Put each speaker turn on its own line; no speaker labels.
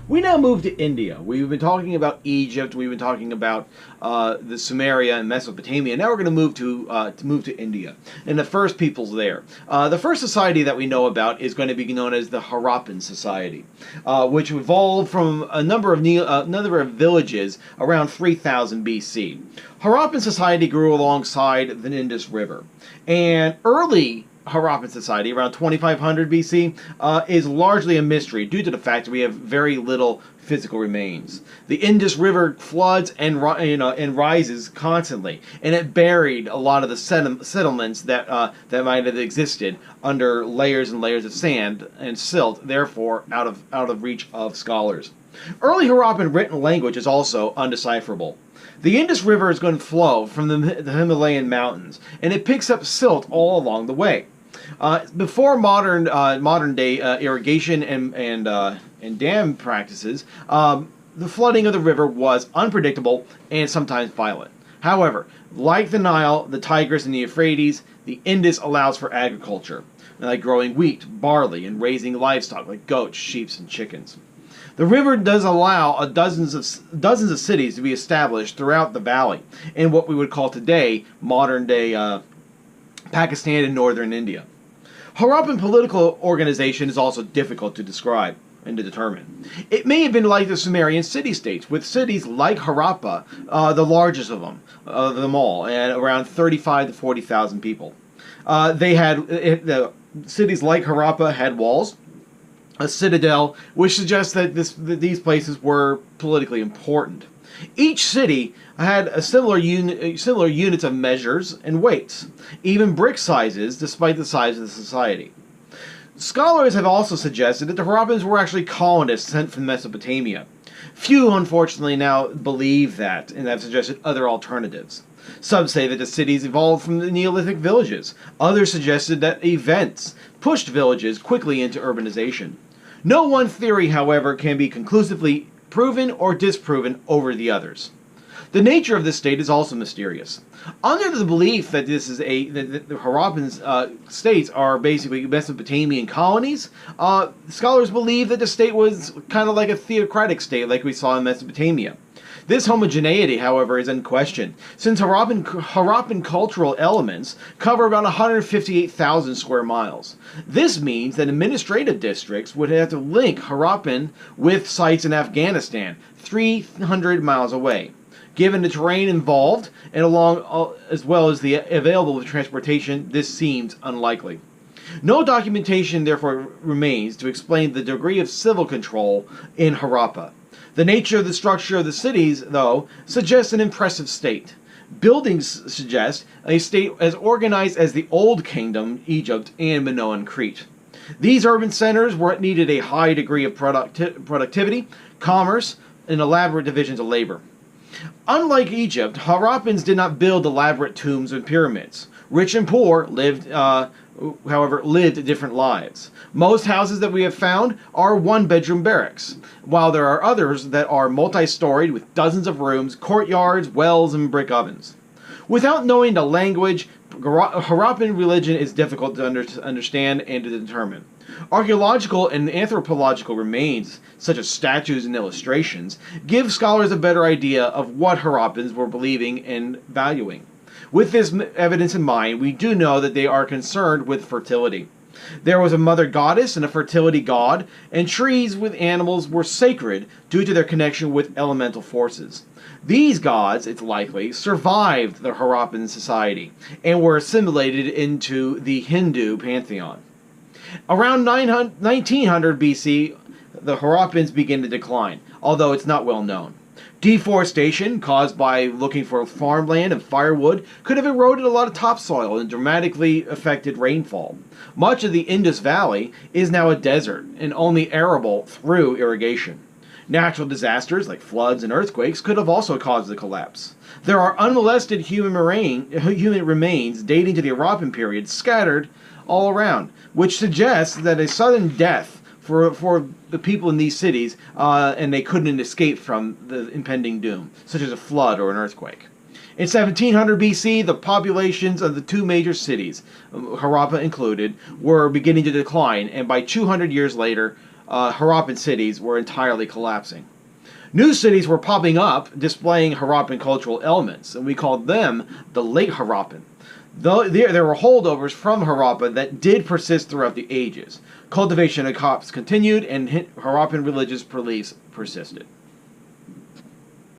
We now move to India. We've been talking about Egypt. We've been talking about the Sumeria and Mesopotamia. Now we're going to move to India and the first peoples there. The first society that we know about is going to be known as the Harappan Society, which evolved from a number of villages around 3000 BC. Harappan society grew alongside the Indus River, and early Harappan society, around 2500 BC, is largely a mystery due to the fact that we have very little physical remains. The Indus River floods and rises constantly, and it buried a lot of the settlements that might have existed under layers and layers of sand and silt, therefore out of reach of scholars. Early Harappan written language is also undecipherable. The Indus River is going to flow from the Himalayan mountains, and it picks up silt all along the way. Before modern day irrigation and dam practices, the flooding of the river was unpredictable and sometimes violent. However, like the Nile, the Tigris, and the Euphrates, the Indus allows for agriculture, like growing wheat, barley, and raising livestock like goats, sheep, and chickens. The river does allow dozens of cities to be established throughout the valley in what we would call today modern-day Pakistan and northern India. Harappan political organization is also difficult to describe and to determine. It may have been like the Sumerian city-states, with cities like Harappa, the largest of them all, and around 35 to 40,000 people. The cities like Harappa had walls, a citadel, which suggests that these places were politically important. Each city had a similar units of measures and weights, even brick sizes, despite the size of the society. Scholars have also suggested that the Harappans were actually colonists sent from Mesopotamia. Few, unfortunately, now believe that, and have suggested other alternatives. Some say that the cities evolved from the Neolithic villages. Others suggested that events pushed villages quickly into urbanization. No one theory, however, can be conclusively proven or disproven over the others. The nature of this state is also mysterious. Under the belief that that the Harappan states are basically Mesopotamian colonies, scholars believe that the state was kind of like a theocratic state like we saw in Mesopotamia. This homogeneity, however, is in question, since Harappan cultural elements cover about 158,000 square miles. This means that administrative districts would have to link Harappan with sites in Afghanistan, 300 miles away. Given the terrain involved, and as well as the available transportation, this seems unlikely. No documentation, therefore, remains to explain the degree of civil control in Harappa. The nature of the structure of the cities, though, suggests an impressive state. Buildings suggest a state as organized as the Old Kingdom, Egypt, and Minoan Crete. These urban centers needed a high degree of productivity, commerce, and elaborate divisions of labor. Unlike Egypt, Harappans did not build elaborate tombs and pyramids. Rich and poor however, lived different lives. Most houses that we have found are one-bedroom barracks, while there are others that are multi-storied with dozens of rooms, courtyards, wells, and brick ovens. Without knowing the language, Harappan religion is difficult to understand and to determine. Archaeological and anthropological remains, such as statues and illustrations, give scholars a better idea of what Harappans were believing and valuing. With this evidence in mind, we do know that they are concerned with fertility. There was a mother goddess and a fertility god, and trees with animals were sacred due to their connection with elemental forces. These gods, it's likely, survived the Harappan society and were assimilated into the Hindu pantheon. Around 1900 BC, the Harappans begin to decline, although it's not well known. Deforestation, caused by looking for farmland and firewood, could have eroded a lot of topsoil and dramatically affected rainfall. Much of the Indus Valley is now a desert and only arable through irrigation. Natural disasters like floods and earthquakes could have also caused the collapse. There are unmolested human remains dating to the Harappan period scattered all around, which suggests that a sudden death for the people in these cities, and they couldn't escape from the impending doom, such as a flood or an earthquake. In 1700 BC, the populations of the two major cities, Harappa included, were beginning to decline, and by 200 years later, Harappan cities were entirely collapsing. New cities were popping up, displaying Harappan cultural elements, and we called them the Late Harappan. Though there were holdovers from Harappa that did persist throughout the ages. Cultivation of crops continued, and Harappan religious beliefs persisted.